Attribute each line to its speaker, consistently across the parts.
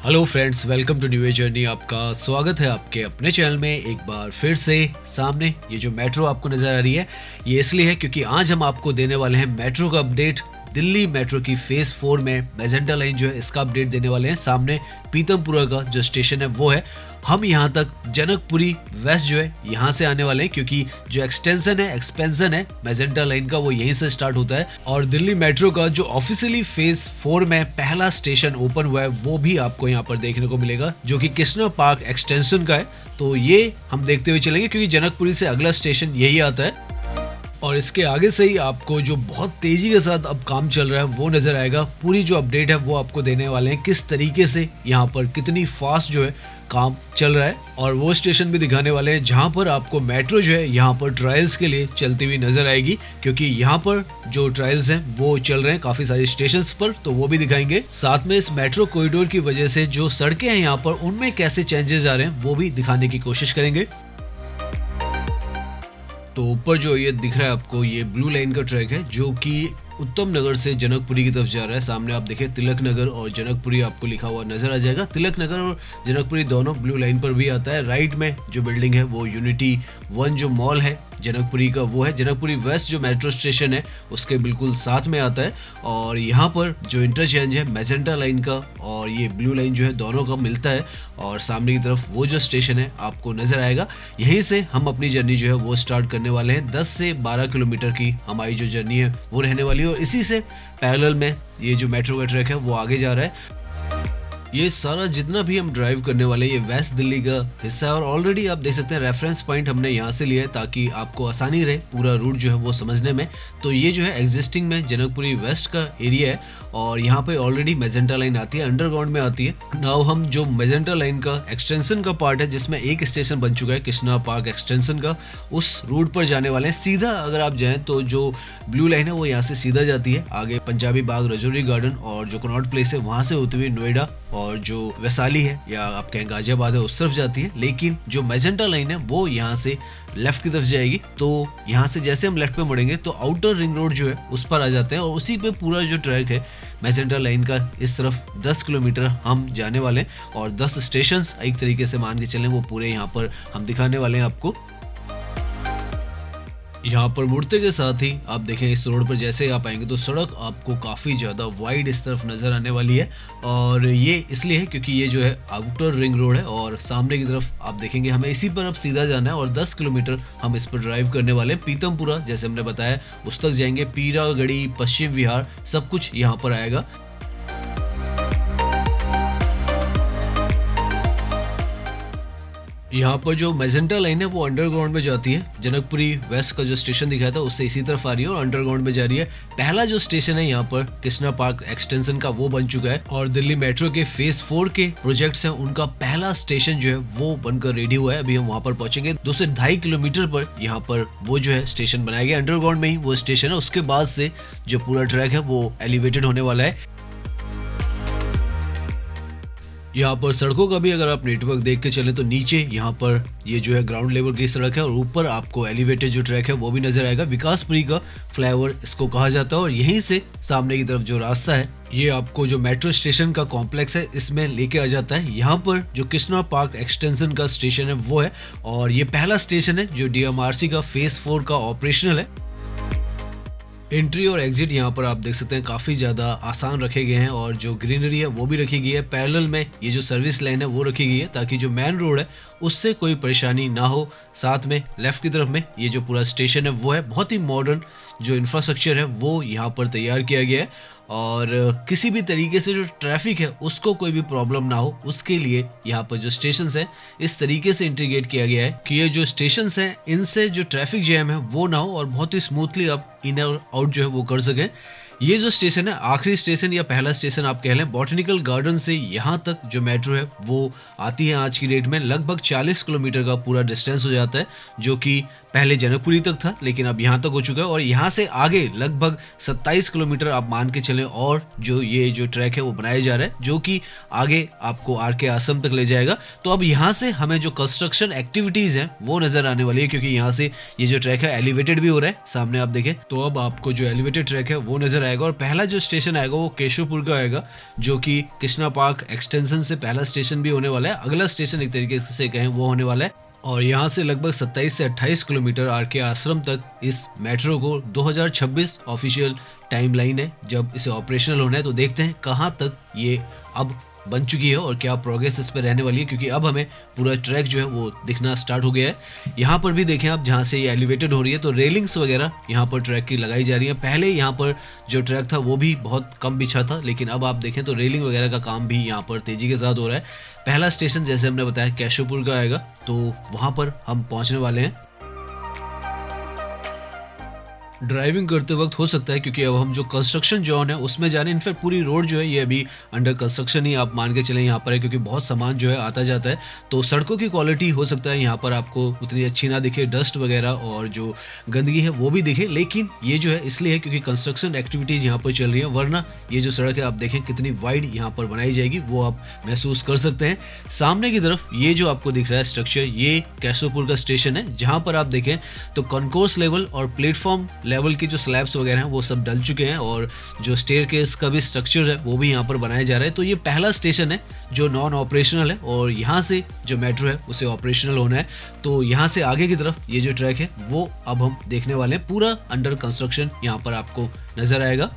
Speaker 1: Hello friends, welcome to new a journey. आपका स्वागत है आपके अपने चैनल में एक बार फिर से। सामने ये जो मेट्रो आपको नज़र आ रही है, ये इसलिए है क्योंकि आज हम आपको देने वाले हैं मेट्रो का अपडेट। दिल्ली मेट्रो की फेज़ 4 में मैजेंटा लाइन जो है इसका अपडेट देने वाले हैं। सामने पीतमपुरा का जो स्टेशन है वो है, हम यहाँ तक जनकपुरी वेस्ट जो है यहाँ से आने वाले हैं क्योंकि जो एक्सपेंशन है मैजेंटा लाइन का वो यहीं से स्टार्ट होता है। और दिल्ली मेट्रो का जो ऑफिशियली फेज 4 में पहला स्टेशन ओपन हुआ है वो भी आपको यहाँ पर देखने को मिलेगा, जो कि कृष्णा पार्क एक्सटेंशन का है। तो ये हम देखते हुए चलेंगे क्योंकि जनकपुरी से अगला स्टेशन यही आता है और इसके आगे से ही आपको जो बहुत तेजी के साथ अब काम चल रहा है वो नजर आएगा। पूरी जो अपडेट है वो आपको देने वाले हैं, किस तरीके से यहाँ पर कितनी फास्ट जो है काम चल रहा है, और वो स्टेशन भी दिखाने वाले हैं जहां पर आपको मेट्रो जो है यहाँ पर ट्रायल्स के लिए चलती हुई नजर आएगी, क्योंकि यहाँ पर जो ट्रायल्स हैं वो चल रहे हैं काफी सारे स्टेशंस पर, तो वो भी दिखाएंगे। साथ में इस मेट्रो कॉरिडोर की वजह से जो सड़कें हैं यहाँ पर उनमें कैसे चेंजेस आ रहे हैं वो भी दिखाने की कोशिश करेंगे। तो ऊपर जो ये दिख रहा है आपको, ये ब्लू लाइन का ट्रैक है जो कि उत्तम नगर से जनकपुरी की तरफ जा रहा है। सामने आप देखें तिलक नगर और जनकपुरी आपको लिखा हुआ नजर आ जाएगा। तिलक नगर और जनकपुरी दोनों ब्लू लाइन पर भी आता है। राइट में जो बिल्डिंग है वो यूनिटी 1 जो मॉल है जनकपुरी का वो है। जनकपुरी वेस्ट जो मेट्रो स्टेशन है उसके बिल्कुल साथ में आता है, और यहाँ पर जो इंटरचेंज है मैजेंटा लाइन का और ये ब्लू लाइन जो है दोनों का मिलता है, और सामने की तरफ वो जो स्टेशन है आपको नजर आएगा। यहीं से हम अपनी जर्नी जो है वो स्टार्ट करने वाले हैं। 10 से 12 किलोमीटर की हमारी जो जर्नी है वो रहने वाली है, और इसी से पैरेलल में ये जो मेट्रो का ट्रैक है वो आगे जा रहा है। ये सारा जितना भी हम ड्राइव करने वाले हैं ये वेस्ट दिल्ली का हिस्सा है, और ऑलरेडी आप देख सकते हैं रेफरेंस पॉइंट हमने यहाँ से लिया है ताकि आपको आसानी रहे पूरा रूट जो है वो समझने में। तो ये जो है एग्जिस्टिंग में जनकपुरी वेस्ट का एरिया है, और यहाँ पे ऑलरेडी मैजेंटा लाइन आती है, अंडरग्राउंड में आती है। नाउ हम जो मैजेंटा लाइन का एक्सटेंशन का पार्ट है जिसमें एक स्टेशन बन चुका है कृष्णा पार्क एक्सटेंशन का, उस रूट पर जाने वाले हैं। सीधा अगर आप जाएं तो जो ब्लू लाइन है वो यहाँ से सीधा जाती है आगे पंजाबी बाग, रजौरी गार्डन और जो कनॉट प्लेस है वहां से होती हुई नोएडा और जो वैशाली है या आप कहें गाजियाबाद है उस तरफ जाती है। लेकिन जो मैजेंटा लाइन है वो यहाँ से लेफ्ट की तरफ जाएगी। तो यहाँ से जैसे हम लेफ्ट पे मुड़ेंगे तो आउटर रिंग रोड जो है उस पर आ जाते हैं, और उसी पे पूरा जो ट्रैक है मैजेंटा लाइन का इस तरफ 10 किलोमीटर हम जाने वाले हैं, और 10 स्टेशन एक तरीके से मान के चलें वो पूरे यहाँ पर हम दिखाने वाले हैं आपको। यहाँ पर मुड़ते के साथ ही आप देखें इस रोड पर जैसे आप आएंगे तो सड़क आपको काफ़ी ज़्यादा वाइड इस तरफ नज़र आने वाली है, और ये इसलिए है क्योंकि ये जो है आउटर रिंग रोड है, और सामने की तरफ आप देखेंगे हमें इसी पर अब सीधा जाना है, और 10 किलोमीटर हम इस पर ड्राइव करने वाले हैं। पीतमपुरा जैसे हमने बताया उस तक जाएंगे, पीरागढ़ी, पश्चिम विहार सब कुछ यहाँ पर आएगा। यहाँ पर जो मैजेंटा लाइन है वो अंडरग्राउंड में जाती है। जनकपुरी वेस्ट का जो स्टेशन दिखाया था उससे इसी तरफ आ रही है और अंडरग्राउंड में जा रही है। पहला जो स्टेशन है यहाँ पर कृष्णा पार्क एक्सटेंशन का वो बन चुका है, और दिल्ली मेट्रो के फेज 4 के प्रोजेक्ट्स हैं उनका पहला स्टेशन जो है वो बनकर रेडी हुआ है। अभी हम वहाँ पर पहुंचेंगे। 2 से 2.5 किलोमीटर पर यहाँ पर वो जो है स्टेशन बनाया गया, अंडरग्राउंड में ही वो स्टेशन है। उसके बाद से जो पूरा ट्रैक है वो एलिवेटेड होने वाला है। यहाँ पर सड़कों का भी अगर आप नेटवर्क देख के चलें तो नीचे यहाँ पर ये जो है ग्राउंड लेवल की सड़क है, और ऊपर आपको एलिवेटेड जो ट्रैक है वो भी नजर आएगा। विकासपुरी का फ्लाईओवर इसको कहा जाता है, और यहीं से सामने की तरफ जो रास्ता है ये आपको जो मेट्रो स्टेशन का कॉम्प्लेक्स है इसमें लेके आ जाता है। यहाँ पर जो कृष्णा पार्क एक्सटेंशन का स्टेशन है वो है, और ये पहला स्टेशन है जो DMRC का फेज 4 का ऑपरेशनल है। एंट्री और एग्जिट यहाँ पर आप देख सकते हैं काफ़ी ज़्यादा आसान रखे गए हैं, और जो ग्रीनरी है वो भी रखी गई है। पैरेलल में ये जो सर्विस लाइन है वो रखी गई है ताकि जो मेन रोड है उससे कोई परेशानी ना हो। साथ में लेफ्ट की तरफ में ये जो पूरा स्टेशन है वो है, बहुत ही मॉडर्न जो इंफ्रास्ट्रक्चर है वो यहाँ पर तैयार किया गया है, और किसी भी तरीके से जो ट्रैफिक है उसको कोई भी प्रॉब्लम ना हो उसके लिए यहाँ पर जो स्टेशंस हैं इस तरीके से इंटीग्रेट किया गया है कि ये जो स्टेशंस हैं इनसे जो ट्रैफिक जैम है वो ना हो, और बहुत ही स्मूथली आप इन और आउट जो है वो कर सकें। ये जो स्टेशन है आखिरी स्टेशन या पहला स्टेशन आप कह लें, बॉटनिकल गार्डन से यहाँ तक जो मेट्रो है वो आती है आज की डेट में लगभग 40 किलोमीटर का पूरा डिस्टेंस हो जाता है, जो कि पहले जनकपुरी तक था लेकिन अब यहाँ तक हो चुका है, और यहाँ से आगे लगभग 27 किलोमीटर आप मान के चलें, और जो ये जो ट्रैक है वो बनाया जा रहा है जो कि आगे आपको RK आश्रम तक ले जाएगा। तो अब यहाँ से हमें जो कंस्ट्रक्शन एक्टिविटीज हैं वो नजर आने वाली है, क्योंकि यहाँ से ये जो ट्रैक है एलिवेटेड भी हो रहा है। सामने आप देखें तो अब आपको जो एलिवेटेड ट्रैक है वो नजर आएगा और पहला जो स्टेशन आएगा वो केशवपुर का आएगा, जो कि कृष्णा पार्क एक्सटेंशन से पहला स्टेशन भी होने वाला है। अगला स्टेशन एक तरीके से कहें वो होने वाला है और यहाँ से लगभग 27 से 28 किलोमीटर आरके आश्रम तक इस मेट्रो को 2026 ऑफिशियल टाइमलाइन है जब इसे ऑपरेशनल होना है। तो देखते हैं कहाँ तक ये अब बन चुकी है और क्या प्रोग्रेस इस पर रहने वाली है, क्योंकि अब हमें पूरा ट्रैक जो है वो दिखना स्टार्ट हो गया है। यहाँ पर भी देखें आप, जहाँ से ये एलिवेटेड हो रही है तो रेलिंग्स वगैरह यहाँ पर ट्रैक की लगाई जा रही है। पहले यहाँ पर जो ट्रैक था वो भी बहुत कम बिछा था, लेकिन अब आप देखें तो रेलिंग वगैरह का काम भी यहाँ पर तेजी के साथ हो रहा है। पहला स्टेशन जैसे हमने बताया केशवपुर का आएगा, तो वहाँ पर हम पहुँचने वाले हैं। ड्राइविंग करते वक्त हो सकता है, क्योंकि अब हम जो कंस्ट्रक्शन जोन है उसमें जाने, इनफैक्ट पूरी रोड जो है ये अभी अंडर कंस्ट्रक्शन ही आप मान के चलें यहाँ पर है, क्योंकि बहुत सामान जो है आता जाता है। तो सड़कों की क्वालिटी हो सकता है यहाँ पर आपको उतनी अच्छी ना दिखे, डस्ट वगैरह और जो गंदगी है वो भी दिखे, लेकिन ये जो है इसलिए है क्योंकि कंस्ट्रक्शन एक्टिविटीज़ यहाँ पर चल रही है। वरना ये जो सड़क है आप देखें कितनी वाइड यहाँ पर बनाई जाएगी, वो आप महसूस कर सकते हैं। सामने की तरफ ये जो आपको दिख रहा है स्ट्रक्चर, ये केशवपुर का स्टेशन है, जहाँ पर आप देखें तो कॉन्कोर्स लेवल और प्लेटफॉर्म लेवल की जो स्लैब्स वगैरह हैं वो सब डल चुके हैं और जो स्टेयरकेस का भी स्ट्रक्चर है वो भी यहाँ पर बनाया जा रहा है। तो ये पहला स्टेशन है जो नॉन ऑपरेशनल है और यहाँ से जो मेट्रो है उसे ऑपरेशनल होना है। तो यहाँ से आगे की तरफ ये जो ट्रैक है वो अब हम देखने वाले हैं, पूरा अंडर कंस्ट्रक्शन यहाँ पर आपको नजर आएगा।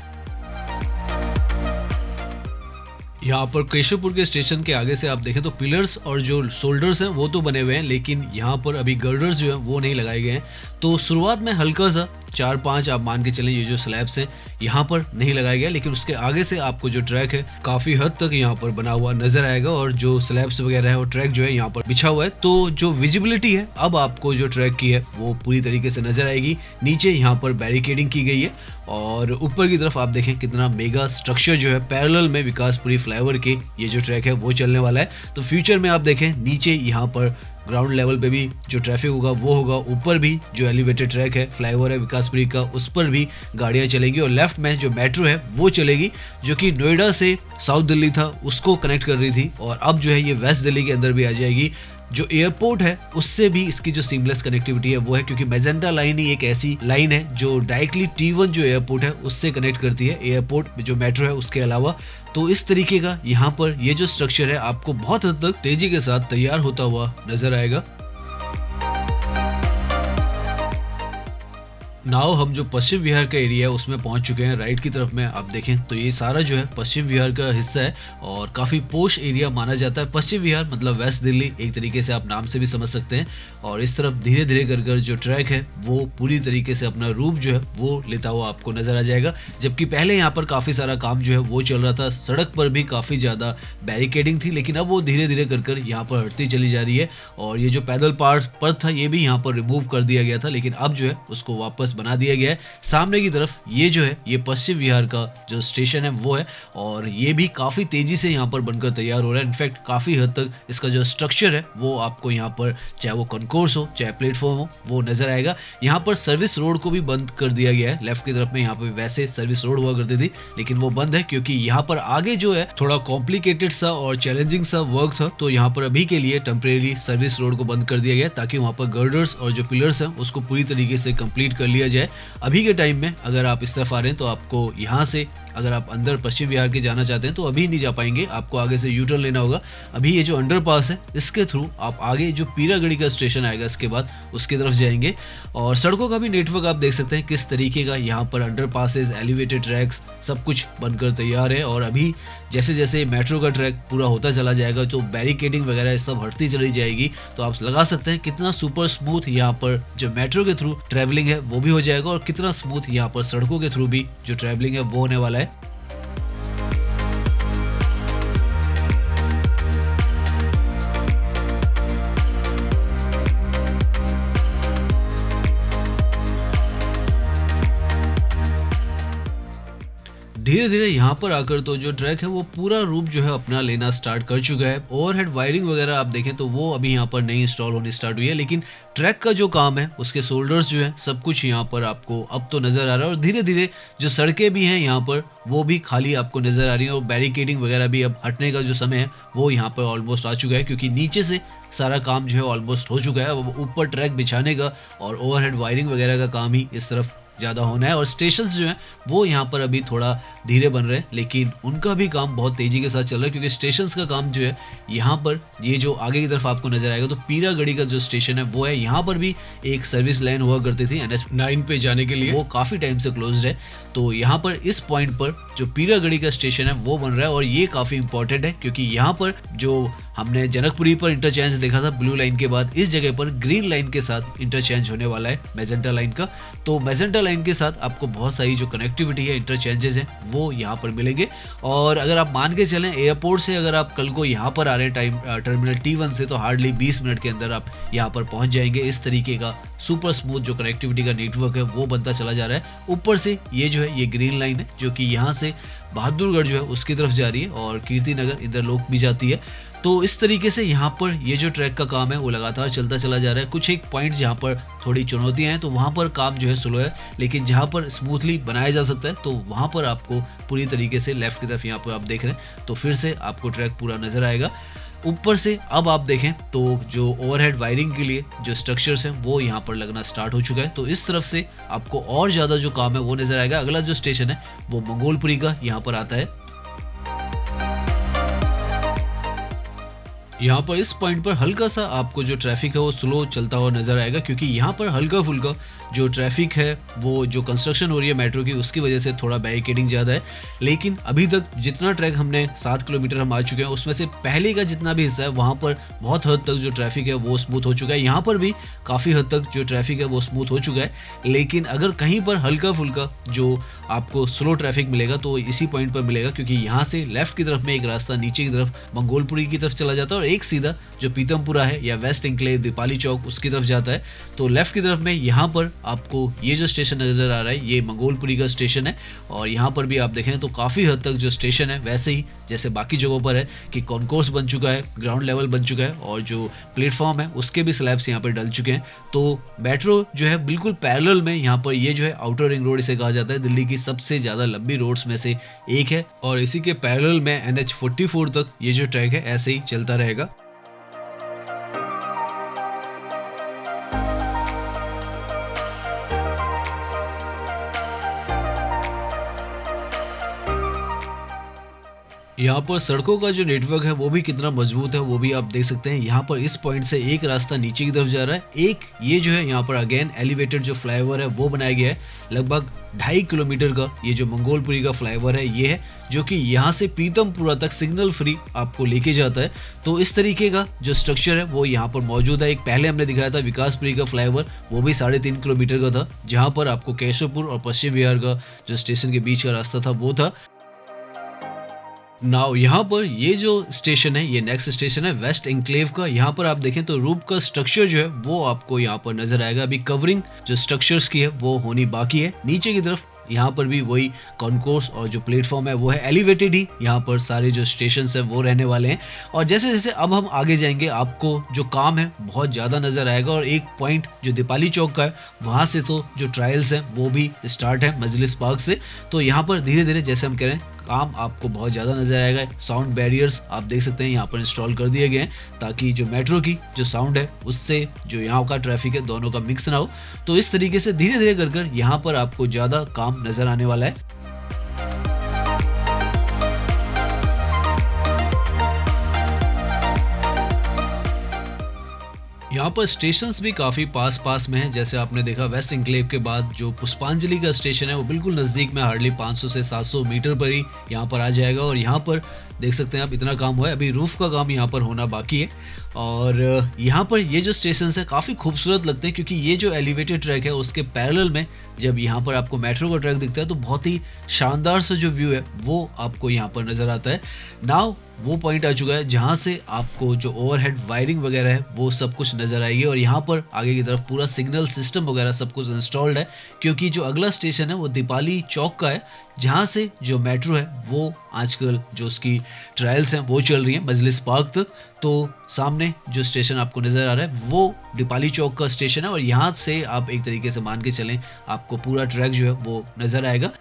Speaker 1: यहाँ पर केशवपुर के स्टेशन के आगे से आप देखें तो पिलर्स और जो शोल्डर्स हैं वो तो बने हुए हैं, लेकिन यहाँ पर अभी गर्डर्स जो हैं वो नहीं लगाए गए हैं। तो शुरुआत में हल्का सा 4-5 आप मान के चलें ये जो स्लैब्स हैं यहाँ पर नहीं लगाया गया, लेकिन उसके आगे से आपको जो ट्रैक है काफ़ी हद तक यहाँ पर बना हुआ नजर आएगा और जो स्लैब्स वगैरह है और ट्रैक जो है यहाँ पर बिछा हुआ है। तो जो विजिबिलिटी है अब आपको जो ट्रैक की है वो पूरी तरीके से नजर आएगी। नीचे यहाँ पर बैरिकेडिंग की गई है और ऊपर की तरफ आप देखें कितना मेगा स्ट्रक्चर जो है पैरेलल में विकासपुरी फ्लाईओवर के ये जो ट्रैक है वो चलने वाला है। तो फ्यूचर में आप देखें नीचे यहाँ पर ग्राउंड लेवल पे भी जो ट्रैफिक होगा वो होगा, ऊपर भी जो एलिवेटेड ट्रैक है फ्लाईओवर है विकासपुरी का उस पर भी गाड़ियां चलेंगी और लेफ्ट में जो मेट्रो है वो चलेगी, जो कि नोएडा से साउथ दिल्ली था उसको कनेक्ट कर रही थी और अब जो है ये वेस्ट दिल्ली के अंदर भी आ जाएगी। जो एयरपोर्ट है उससे भी इसकी जो सीमलेस कनेक्टिविटी है वो है, क्योंकि मैजेंटा लाइन ही एक ऐसी लाइन है जो डायरेक्टली T1 जो एयरपोर्ट है उससे कनेक्ट करती है एयरपोर्ट जो मेट्रो है उसके अलावा। तो इस तरीके का यहाँ पर ये जो स्ट्रक्चर है आपको बहुत हद तक तेजी के साथ तैयार होता हुआ नजर आएगा। नाउ हम जो पश्चिम विहार का एरिया है उसमें पहुंच चुके हैं। राइट की तरफ में आप देखें तो ये सारा जो है पश्चिम विहार का हिस्सा है और काफ़ी पोश एरिया माना जाता है। पश्चिम विहार मतलब वेस्ट दिल्ली एक तरीके से आप नाम से भी समझ सकते हैं। और इस तरफ धीरे धीरे कर जो ट्रैक है वो पूरी तरीके से अपना रूप जो है वो लेता हुआ आपको नजर आ जाएगा। जबकि पहले यहाँ पर काफ़ी सारा काम जो है वो चल रहा था, सड़क पर भी काफ़ी ज़्यादा बैरिकेडिंग थी, लेकिन अब वो धीरे धीरे कर यहाँ पर हटती चली जा रही है। और ये जो पैदल पर था ये भी यहाँ पर रिमूव कर दिया गया था, लेकिन अब जो है उसको वापस बना दिया गया है। सामने की तरफ ये जो है ये पश्चिम विहार का जो स्टेशन है वो है और ये भी काफ़ी तेजी से यहाँ पर बनकर तैयार हो रहा है। इनफैक्ट काफ़ी हद तक इसका जो स्ट्रक्चर है वो आपको यहाँ पर चाहे वो कॉन्कोर्स हो चाहे प्लेटफॉर्म हो वो नजर आएगा। यहाँ पर सर्विस रोड को भी बंद कर दिया गया है। लेफ्ट की तरफ में यहाँ पर वैसे सर्विस रोड हुआ करती थी लेकिन वो बंद है क्योंकि यहाँ पर आगे जो है थोड़ा कॉम्प्लिकेटेड सा और चैलेंजिंग सा वर्क था, तो यहाँ पर अभी के लिए टेम्परेरी सर्विस रोड को बंद कर दिया गया ताकि वहाँ पर गर्डर्स और जो पिलर्स हैं उसको पूरी तरीके से कंप्लीट कर लिया जाए। अभी के टाइम में अगर आप इस तरफ आ रहे हैं तो आपको यहाँ से अगर आप अंदर पश्चिम विहार के जाना चाहते हैं तो अभी नहीं जा पाएंगे, आपको आगे से यू टर्न लेना होगा। अभी ये जो अंडरपास है इसके थ्रू आप आगे जो पीरागढ़ी का स्टेशन आएगा इसके बाद उसकी तरफ जाएंगे। और सड़कों का भी नेटवर्क आप देख सकते हैं किस तरीके का यहाँ पर अंडरपासेस, एलिवेटेड ट्रैक्स सब कुछ बनकर तैयार है। और अभी जैसे जैसे मेट्रो का ट्रैक पूरा होता चला जाएगा तो बैरिकेडिंग वगैरह सब हटती चली जाएगी, तो आप लगा सकते हैं कितना सुपर स्मूथ यहाँ पर जो मेट्रो के थ्रू ट्रैवलिंग है वो भी हो जाएगा और कितना स्मूथ यहाँ पर सड़कों के थ्रू भी जो ट्रैवलिंग है वो होने वाला है। धीरे धीरे यहाँ पर आकर तो जो ट्रैक है वो पूरा रूप जो है अपना लेना स्टार्ट कर चुका है। ओवरहेड वायरिंग वगैरह आप देखें तो वो अभी यहाँ पर नहीं इंस्टॉल होनी स्टार्ट हुई है, लेकिन ट्रैक का जो काम है उसके शोल्डर्स जो है सब कुछ यहाँ पर आपको अब तो नज़र आ रहा है। और धीरे धीरे जो सड़कें भी हैं यहाँ पर वो भी खाली आपको नज़र आ रही है और बैरिकेडिंग वगैरह भी अब हटने का जो समय है वो यहाँ पर ऑलमोस्ट आ चुका है, क्योंकि नीचे से सारा काम जो है ऑलमोस्ट हो चुका है। अब ऊपर ट्रैक बिछाने का और ओवरहेड वायरिंग वगैरह का काम ही इस तरफ ज़्यादा होना है। और स्टेशंस जो हैं वो यहाँ पर अभी थोड़ा धीरे बन रहे हैं, लेकिन उनका भी काम बहुत तेज़ी के साथ चल रहा है, क्योंकि स्टेशंस का काम जो है यहाँ पर, ये जो आगे की तरफ आपको नजर आएगा तो पीरागढ़ी का जो स्टेशन है वो है, यहाँ पर भी एक सर्विस लाइन हुआ करती थी NH9 पे जाने के लिए, वो काफ़ी टाइम से क्लोज्ड है। तो यहाँ पर इस पॉइंट पर जो पीरागढ़ी का स्टेशन है वो बन रहा है, और ये काफ़ी इंपॉर्टेंट है क्योंकि यहाँ पर जो हमने जनकपुरी पर इंटरचेंज देखा था ब्लू लाइन के बाद, इस जगह पर ग्रीन लाइन के साथ इंटरचेंज होने वाला है मैजेंटा लाइन का। तो मैजेंटा लाइन के साथ आपको बहुत सारी जो कनेक्टिविटी है, इंटरचेंजेस हैं, वो यहाँ पर मिलेंगे। और अगर आप मान के चलें एयरपोर्ट से अगर आप कल को यहाँ पर आ रहे हैं टर्मिनल T1 से, तो हार्डली 20 मिनट के अंदर आप यहाँ पर पहुँच जाएंगे। इस तरीके का सुपर स्मूथ जो कनेक्टिविटी का नेटवर्क है वो बनता चला जा रहा है। ऊपर से ये जो है ये ग्रीन लाइन है जो कि यहाँ से बहादुरगढ़ जो है उसकी तरफ जा रही है, और कीर्ति नगर इंद्रलोक भी जाती है। तो इस तरीके से यहाँ पर ये जो ट्रैक का काम है वो लगातार चलता चला जा रहा है। कुछ एक पॉइंट जहाँ पर थोड़ी चुनौतियाँ हैं तो वहाँ पर काम जो है स्लो है, लेकिन जहाँ पर स्मूथली बनाया जा सकता है तो वहाँ पर आपको पूरी तरीके से लेफ्ट की तरफ यहाँ पर आप देख रहे हैं तो फिर से आपको ट्रैक पूरा नजर आएगा। ऊपर से अब आप देखें तो जो ओवरहेड वायरिंग के लिए जो स्ट्रक्चर्स हैं वो यहाँ पर लगना स्टार्ट हो चुका है। तो इस तरफ से आपको और ज़्यादा जो काम है वो नज़र आएगा। अगला जो स्टेशन है वो मंगोलपुरी का यहाँ पर आता है। यहाँ पर इस पॉइंट पर हल्का सा आपको जो ट्रैफिक है वो स्लो चलता हुआ नजर आएगा, क्योंकि यहाँ पर हल्का फुल्का जो ट्रैफिक है वो जो कंस्ट्रक्शन हो रही है मेट्रो की उसकी वजह से थोड़ा बैरिकेडिंग ज़्यादा है। लेकिन अभी तक जितना ट्रैक हमने 7 किलोमीटर हम आ चुके हैं उसमें से पहले का जितना भी हिस्सा है वहाँ पर बहुत हद तक जो ट्रैफिक है वो स्मूथ हो चुका है। यहाँ पर भी काफ़ी हद तक जो ट्रैफिक है वो स्मूथ हो चुका है, लेकिन अगर कहीं पर हल्का फुल्का जो आपको स्लो ट्रैफिक मिलेगा तो इसी पॉइंट पर मिलेगा, क्योंकि यहाँ से लेफ्ट की तरफ में एक रास्ता नीचे की तरफ मंगोलपुरी की तरफ चला जाता है और एक सीधा जो पीतमपुरा है या वेस्ट एन्क्लेव दीपाली चौक उसकी तरफ जाता है। तो लेफ्ट की तरफ में यहाँ पर आपको ये जो स्टेशन नज़र आ रहा है ये मंगोलपुरी का स्टेशन है, और यहाँ पर भी आप देखें तो काफ़ी हद तक जो स्टेशन है वैसे ही जैसे बाकी जगहों पर है कि कॉन्कोर्स बन चुका है, ग्राउंड लेवल बन चुका है, और जो प्लेटफॉर्म है उसके भी स्लैब्स यहाँ पर डल चुके हैं। तो मेट्रो जो है बिल्कुल पैरेलल में यहाँ पर ये जो है आउटर रिंग रोड इसे कहा जाता है, दिल्ली की सबसे ज़्यादा लंबी रोड्स में से एक है, और इसी के पैरेलल में NH44 तक ये जो ट्रैक है ऐसे ही चलता रहेगा। यहाँ पर सड़कों का जो नेटवर्क है वो भी कितना मजबूत है वो भी आप देख सकते हैं। यहाँ पर इस पॉइंट से एक रास्ता नीचे की तरफ जा रहा है, एक ये जो है यहाँ पर अगेन एलिवेटेड जो फ्लाईओवर है वो बनाया गया है, लगभग 2.5 किलोमीटर का ये जो मंगोलपुरी का फ्लाईओवर है ये है, जो कि यहाँ से पीतमपुरा तक सिग्नल फ्री आपको लेके जाता है। तो इस तरीके का जो स्ट्रक्चर है वो यहाँ पर मौजूद है। एक पहले हमने दिखाया था विकासपुरी का फ्लाईओवर, वो भी 3.5 किलोमीटर का था, जहाँ पर आपको केशवपुर और पश्चिम विहार का जो स्टेशन के बीच का रास्ता था वो था। नाउ यहाँ पर ये जो स्टेशन है ये नेक्स्ट स्टेशन है वेस्ट एन्क्लेव का। यहाँ पर आप देखें तो रूफ का स्ट्रक्चर जो है वो आपको यहाँ पर नजर आएगा। अभी कवरिंग जो स्ट्रक्चर्स की है वो होनी बाकी है। नीचे की तरफ यहाँ पर भी वही कॉन्कोर्स और जो प्लेटफॉर्म है वो है एलिवेटेड ही, यहाँ पर सारे जो स्टेशन है वो रहने वाले हैं। और जैसे जैसे अब हम आगे जाएंगे आपको जो काम है बहुत ज़्यादा नज़र आएगा। और एक पॉइंट जो दीपाली चौक का है वहाँ से तो जो ट्रायल्स हैं वो भी स्टार्ट है मजलिस पार्क से। तो यहाँ पर धीरे धीरे जैसे हम कह रहे हैं काम आपको बहुत ज़्यादा नज़र आएगा। साउंड बैरियर्स आप देख सकते हैं यहाँ पर इंस्टॉल कर दिए गए हैं ताकि जो मेट्रो की जो साउंड है उससे जो यहाँ का ट्रैफिक है दोनों का मिक्स ना हो। तो इस तरीके से धीरे धीरे कर कर यहाँ पर आपको ज़्यादा काम नज़र आने वाला है। यहाँ पर स्टेशंस भी काफ़ी पास में हैं। जैसे आपने देखा वेस्ट एन्क्लेव के बाद जो पुष्पांजलि का स्टेशन है वो बिल्कुल नज़दीक में, हार्डली 500 से 700 मीटर पर ही यहाँ पर आ जाएगा। और यहाँ पर देख सकते हैं आप इतना काम हुआ है, अभी रूफ का काम यहाँ पर होना बाकी है। और यहाँ पर ये जो स्टेशन है काफ़ी खूबसूरत लगते हैं, क्योंकि ये जो एलिवेटेड ट्रैक है उसके पैरेलल में जब यहाँ पर आपको मेट्रो का ट्रैक दिखता है तो बहुत ही शानदार सा जो व्यू है वो आपको यहाँ पर नज़र आता है। नाउ वो पॉइंट आ चुका है जहाँ से आपको जो ओवरहेड वायरिंग वगैरह है वो सब कुछ नज़र आएगी। और यहाँ पर आगे की तरफ पूरा सिग्नल सिस्टम वगैरह सब कुछ इंस्टॉल्ड है, क्योंकि जो अगला स्टेशन है वो दीपाली चौक का है, जहाँ से जो मेट्रो है वो आजकल जो उसकी ट्रायल्स हैं वो चल रही हैं मजलिस पार्क तक। तो सामने जो स्टेशन आपको नज़र आ रहा है वो दीपाली चौक का स्टेशन है, और यहाँ से आप एक तरीके से मान के चलें आपको पूरा ट्रैक जो है वो नज़र आएगा।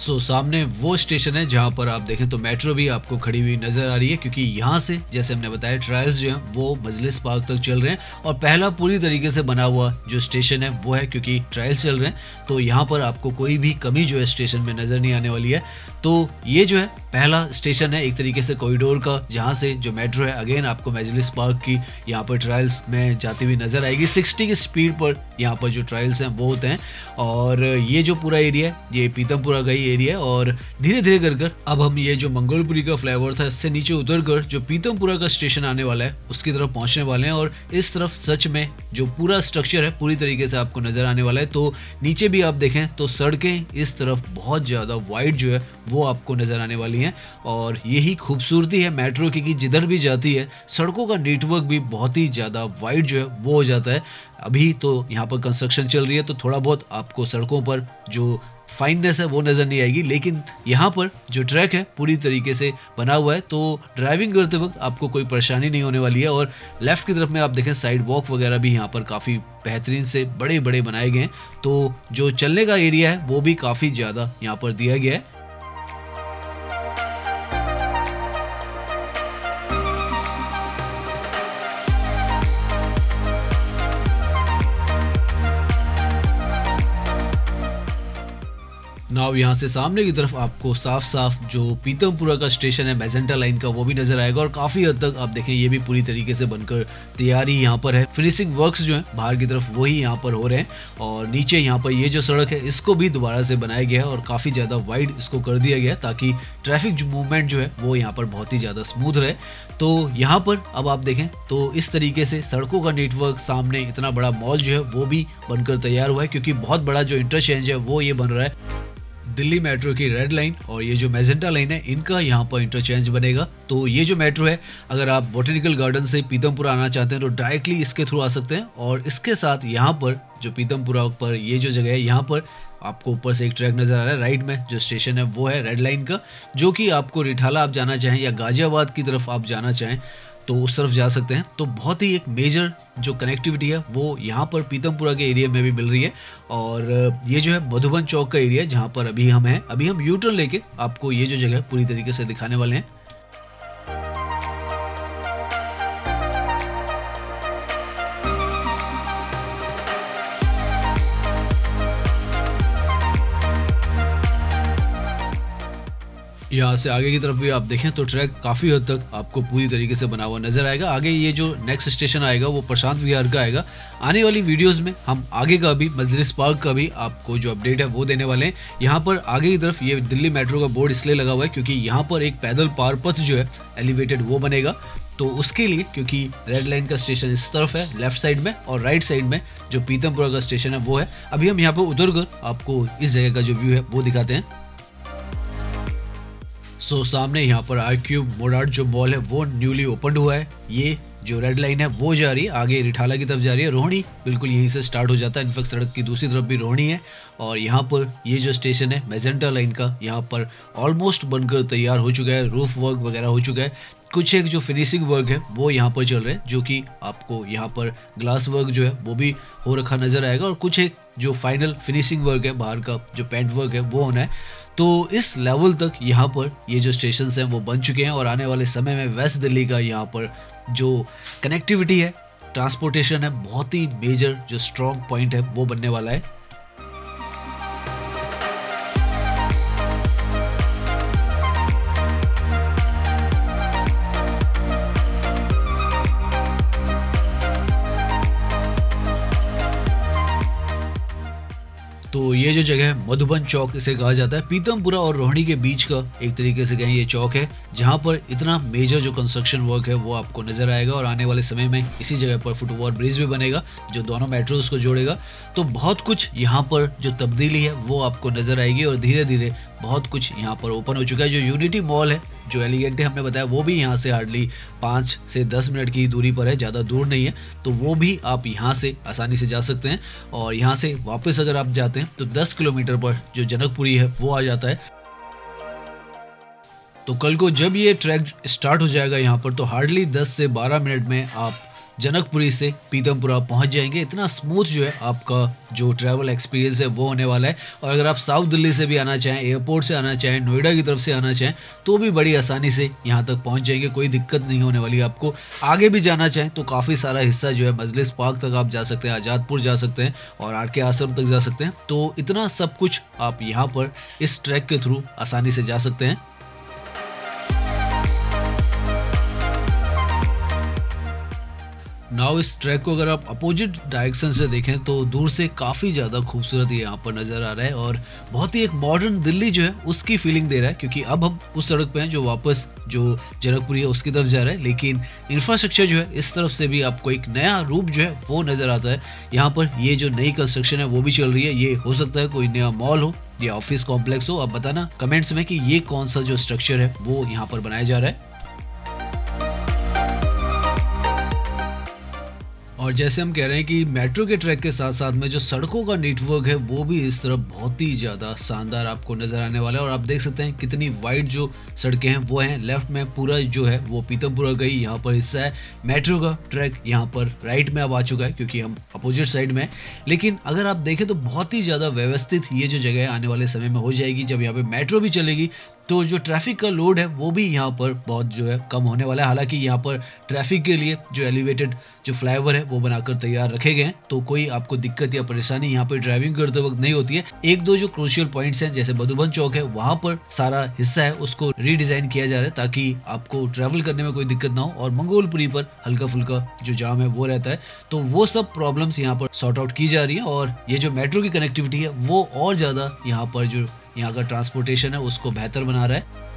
Speaker 1: सामने वो स्टेशन है जहाँ पर आप देखें तो मेट्रो भी आपको खड़ी हुई नजर आ रही है, क्योंकि यहाँ से जैसे हमने बताया ट्रायल्स जो हैं वो मजलिस पार्क तक चल रहे हैं और पहला पूरी तरीके से बना हुआ जो स्टेशन है वो है, क्योंकि ट्रायल्स चल रहे हैं तो यहाँ पर आपको कोई भी कमी जो है स्टेशन में नजर नहीं आने वाली है। तो ये जो है पहला स्टेशन है एक तरीके से कॉरिडोर का, जहाँ से जो मेट्रो है अगेन आपको मजलिस पार्क की यहाँ पर ट्रायल्स में जाती हुई नजर आएगी। 60 की स्पीड पर यहाँ पर जो ट्रायल्स हैं वो होते हैं और ये जो पूरा एरिया है ये पीतमपुरा का ही एरिया है और धीरे धीरे कर अब हम ये जो मंगोलपुरी का फ्लाईओवर था इससे नीचे उतरकर जो पीतमपुरा का स्टेशन आने वाला है उसकी तरफ पहुंचने वाले हैं और इस तरफ सच में जो पूरा स्ट्रक्चर है पूरी तरीके से आपको नजर आने वाला है। तो नीचे भी आप देखें तो सड़कें इस तरफ बहुत ज़्यादा वाइड जो है वो आपको नजर आने वाली हैं और यही खूबसूरती है मेट्रो की कि जिधर भी जाती है सड़कों का नेटवर्क भी बहुत ही ज़्यादा वाइड जो है वो हो जाता है। अभी तो यहाँ पर कंस्ट्रक्शन चल रही है तो थोड़ा बहुत आपको सड़कों पर जो फाइननेस है वो नज़र नहीं आएगी, लेकिन यहाँ पर जो ट्रैक है पूरी तरीके से बना हुआ है तो ड्राइविंग करते वक्त आपको कोई परेशानी नहीं होने वाली है। और लेफ्ट की तरफ में आप देखें साइड वॉक वगैरह भी यहाँ पर काफ़ी बेहतरीन से बड़े बड़े बनाए गए हैं, तो जो चलने का एरिया है वो भी काफ़ी ज़्यादा यहाँ पर दिया गया है। नाउ यहाँ से सामने की तरफ आपको साफ साफ जो पीतमपुरा का स्टेशन है मैजेंटा लाइन का वो भी नजर आएगा और काफी हद तक आप देखें ये भी पूरी तरीके से बनकर तैयारी यहाँ पर है। फिनिशिंग वर्क्स जो है बाहर की तरफ वही यहाँ पर हो रहे हैं और नीचे यहाँ पर ये जो सड़क है इसको भी दोबारा से बनाया गया है और काफी ज्यादा वाइड इसको कर दिया गया है ताकि ट्रैफिक मूवमेंट जो है वो यहाँ पर बहुत ही ज्यादा स्मूथ रहे। तो यहाँ पर अब आप देखें तो इस तरीके से सड़कों का नेटवर्क, सामने इतना बड़ा मॉल जो है वो भी बनकर तैयार हुआ है क्योंकि बहुत बड़ा जो इंटरचेंज है वो ये बन रहा है। दिल्ली मेट्रो की रेड लाइन और ये जो मैजेंटा लाइन है इनका यहाँ पर इंटरचेंज बनेगा। तो ये जो मेट्रो है अगर आप बॉटेनिकल गार्डन से पीतमपुरा आना चाहते हैं तो डायरेक्टली इसके थ्रू आ सकते हैं और इसके साथ यहाँ पर जो पीतमपुरा पर ये जो जगह है यहाँ पर आपको ऊपर से एक ट्रैक नजर आ रहा है। राइट में जो स्टेशन है वो है रेड लाइन का, जो कि आपको रिठाला आप जाना चाहें या गाजियाबाद की तरफ आप जाना चाहें तो उस तरफ जा सकते हैं। तो बहुत ही एक मेजर जो कनेक्टिविटी है वो यहाँ पर पीतमपुरा के एरिया में भी मिल रही है। और ये जो है मधुबन चौक का एरिया है जहाँ पर अभी हम हैं। अभी हम यू टर्न लेके आपको ये जो जगह पूरी तरीके से दिखाने वाले हैं। यहाँ से आगे की तरफ भी आप देखें तो ट्रैक काफ़ी हद तक आपको पूरी तरीके से बना हुआ नजर आएगा। आगे ये जो नेक्स्ट स्टेशन आएगा वो प्रशांत विहार का आएगा। आने वाली वीडियोस में हम आगे का भी मजलिस पार्क का भी आपको जो अपडेट है वो देने वाले हैं। यहाँ पर आगे की तरफ ये दिल्ली मेट्रो का बोर्ड इसलिए लगा हुआ है क्योंकि यहाँ पर एक पैदल पार पथ जो है एलिवेटेड वो बनेगा। तो उसके लिए क्योंकि रेड लाइन का स्टेशन इस तरफ है लेफ्ट साइड में और राइट साइड में जो पीतमपुरा का स्टेशन है वो है। अभी हम यहाँ पर उतरकर आपको इस जगह का जो व्यू है वो दिखाते हैं। सामने यहाँ पर आईक्यूब मोडार्ट जो मॉल है वो न्यूली ओपन हुआ है। ये जो रेड लाइन है वो जा रही है आगे रिठाला की तरफ जा रही है। रोहिणी बिल्कुल यहीं से स्टार्ट हो जाता है। इनफैक्ट सड़क की दूसरी तरफ भी रोहिणी है। और यहाँ पर ये जो स्टेशन है मैजेंटा लाइन का यहाँ पर ऑलमोस्ट बनकर तैयार हो चुका है। रूफ वर्क वगैरह हो चुका है। कुछ एक जो फिनिशिंग वर्क है वो यहाँ पर चल रहे हैं, जो कि आपको यहाँ पर ग्लास वर्क जो है वो भी हो रखा नजर आएगा और कुछ एक जो फाइनल फिनिशिंग वर्क है बाहर का जो पेंट वर्क है वो होना है। तो इस लेवल तक यहाँ पर ये जो स्टेशन हैं वो बन चुके हैं और आने वाले समय में वेस्ट दिल्ली का यहाँ पर जो कनेक्टिविटी है, ट्रांसपोर्टेशन है, बहुत ही मेजर जो स्ट्रॉन्ग पॉइंट है वो बनने वाला है। तो ये जो जगह है मधुबन चौक इसे कहा जाता है। पीतमपुरा और रोहिणी के बीच का एक तरीके से कहें ये चौक है जहाँ पर इतना मेजर जो कंस्ट्रक्शन वर्क है वो आपको नजर आएगा और आने वाले समय में इसी जगह पर फुटओवर ब्रिज भी बनेगा जो दोनों मेट्रोज को जोड़ेगा। तो बहुत कुछ यहाँ पर जो तब्दीली है वो आपको नजर आएगी और धीरे धीरे बहुत कुछ यहाँ पर ओपन हो चुका है। जो यूनिटी मॉल है जो एलिगेंटे हमने बताया वो भी यहाँ से हार्डली 5 से 10 मिनट की दूरी पर है, ज़्यादा दूर नहीं है। तो वो भी आप यहाँ से आसानी से जा सकते हैं और यहाँ से वापस अगर आप जाते हैं तो 10 किलोमीटर पर जो जनकपुरी है वो आ जाता है। तो कल को जब ये ट्रैक स्टार्ट हो जाएगा यहाँ पर तो हार्डली 10 से 12 मिनट में आप जनकपुरी से पीतमपुरा पहुंच जाएंगे। इतना स्मूथ जो है आपका जो ट्रैवल एक्सपीरियंस है वो होने वाला है। और अगर आप साउथ दिल्ली से भी आना चाहें, एयरपोर्ट से आना चाहें, नोएडा की तरफ से आना चाहें तो भी बड़ी आसानी से यहाँ तक पहुँच जाएंगे, कोई दिक्कत नहीं होने वाली है आपको। आगे भी जाना चाहें तो काफ़ी सारा हिस्सा जो है मजलिस पार्क तक आप जा सकते हैं, आज़ादपुर जा सकते हैं और आर के आश्रम तक जा सकते हैं। तो इतना सब कुछ आप यहाँ पर इस ट्रैक के थ्रू आसानी से जा सकते हैं। नाउ इस ट्रैक को अगर आप अपोजिट डायरेक्शन से देखें तो दूर से काफ़ी ज़्यादा खूबसूरत ये यहाँ पर नज़र आ रहा है और बहुत ही एक मॉडर्न दिल्ली जो है उसकी फीलिंग दे रहा है, क्योंकि अब हम उस सड़क पे हैं जो वापस जो जनकपुरी है उसकी तरफ जा रहा है, लेकिन इंफ्रास्ट्रक्चर जो है इस तरफ से भी आपको एक नया रूप जो है वो नज़र आता है। यहाँ पर ये जो नई कंस्ट्रक्शन है वो भी चल रही है, ये हो सकता है कोई नया मॉल हो या ऑफिस कॉम्प्लेक्स हो। आप बताना कमेंट्स में कि ये कौन सा जो स्ट्रक्चर है वो यहाँ पर बनाया जा रहा है। और जैसे हम कह रहे हैं कि मेट्रो के ट्रैक के साथ साथ में जो सड़कों का नेटवर्क है वो भी इस तरफ बहुत ही ज़्यादा शानदार आपको नज़र आने वाला है। और आप देख सकते हैं कितनी वाइड जो सड़कें हैं वो हैं। लेफ्ट में पूरा जो है वो पीतमपुरा गई, यहाँ पर हिस्सा है मेट्रो का ट्रैक, यहाँ पर राइट में अब आ चुका है क्योंकि हम अपोजिट साइड में। लेकिन अगर आप देखें तो बहुत ही ज़्यादा व्यवस्थित ये जो जगह है आने वाले समय में हो जाएगी। जब यहाँ पर मेट्रो भी चलेगी तो जो ट्रैफिक का लोड है वो भी यहाँ पर बहुत जो है कम होने वाला है। हालांकि यहाँ पर ट्रैफिक के लिए जो एलिवेटेड जो फ्लाईओवर है वो बनाकर तैयार रखे गए हैं, तो कोई आपको दिक्कत या परेशानी यहाँ पर ड्राइविंग करते वक्त नहीं होती है। एक दो जो क्रूशियल पॉइंट्स हैं जैसे मधुबन चौक है, वहाँ पर सारा हिस्सा है उसको रीडिजाइन किया जा रहा है ताकि आपको ट्रैवल करने में कोई दिक्कत ना हो। और मंगोलपुरी पर हल्का फुल्का जो जाम है वो रहता है, तो वो सब प्रॉब्लम्स यहाँ पर सॉर्ट आउट की जा रही है। और ये जो मेट्रो की कनेक्टिविटी है वो और ज़्यादा यहाँ पर जो यहाँ का ट्रांसपोर्टेशन है उसको बेहतर बना रहा है।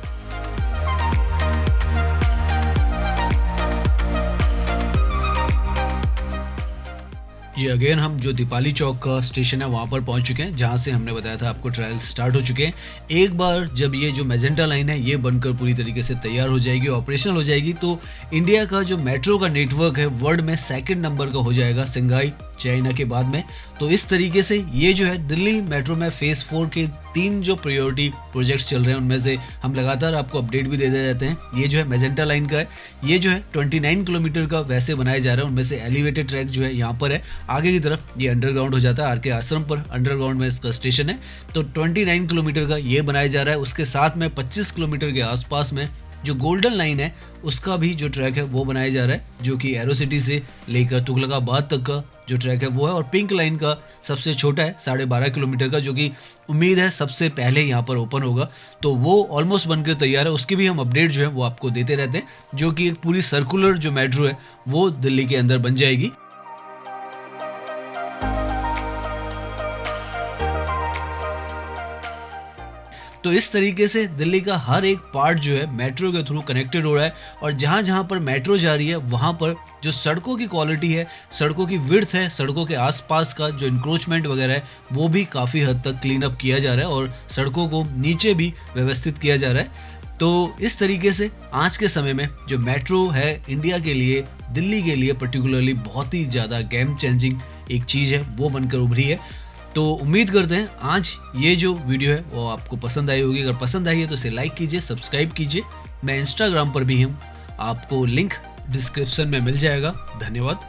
Speaker 1: ये अगेन हम जो दीपाली चौक का स्टेशन है वहाँ पर पहुँच चुके हैं, जहाँ से हमने बताया था आपको ट्रायल स्टार्ट हो चुके हैं। एक बार जब ये जो मैजेंटा लाइन है ये बनकर पूरी तरीके से तैयार हो जाएगी, ऑपरेशनल हो जाएगी, तो इंडिया का जो मेट्रो का नेटवर्क है वर्ल्ड में 2nd नंबर का हो जाएगा, संघाई चाइना के बाद में। तो इस तरीके से ये जो है दिल्ली मेट्रो में फेज 4 के 3 जो प्रायोरिटी प्रोजेक्ट्स चल रहे हैं उनमें से हम लगातार आपको अपडेट भी देते रहते हैं। ये जो है मैजेंटा लाइन का है, ये जो है 29 किलोमीटर का वैसे बनाया जा रहा है। उनमें से एलिवेटेड ट्रैक जो है यहाँ पर है, आगे की तरफ ये अंडरग्राउंड हो जाता है। आर के आश्रम पर अंडरग्राउंड में इसका स्टेशन है, तो 29 किलोमीटर का ये बनाया जा रहा है। उसके साथ में 25 किलोमीटर के आसपास में जो गोल्डन लाइन है उसका भी जो ट्रैक है वो बनाया जा रहा है, जो कि एरो सिटी से लेकर तुगलकाबाद तक का जो ट्रैक है वो है। और पिंक लाइन का सबसे छोटा है 12.5 किलोमीटर का, जो कि उम्मीद है सबसे पहले यहाँ पर ओपन होगा, तो वो ऑलमोस्ट बनकर तैयार है। उसकी भी हम अपडेट जो है वो आपको देते रहते हैं, जो कि एक पूरी सर्कुलर जो मेट्रो है वो दिल्ली के अंदर बन जाएगी। तो इस तरीके से दिल्ली का हर एक पार्ट जो है मेट्रो के थ्रू कनेक्टेड हो रहा है। और जहाँ जहाँ पर मेट्रो जा रही है वहाँ पर जो सड़कों की क्वालिटी है, सड़कों की विड्थ है, सड़कों के आसपास का जो इंक्रोचमेंट वगैरह है वो भी काफ़ी हद तक क्लीन अप किया जा रहा है और सड़कों को नीचे भी व्यवस्थित किया जा रहा है। तो इस तरीके से आज के समय में जो मेट्रो है इंडिया के लिए, दिल्ली के लिए पर्टिकुलरली बहुत ही ज़्यादा गेम चेंजिंग एक चीज़ है वो बनकर उभरी है। तो उम्मीद करते हैं आज ये जो वीडियो है वो आपको पसंद आई होगी। अगर पसंद आई है तो इसे लाइक कीजिए, सब्सक्राइब कीजिए। मैं इंस्टाग्राम पर भी हूँ, आपको लिंक डिस्क्रिप्शन में मिल जाएगा। धन्यवाद।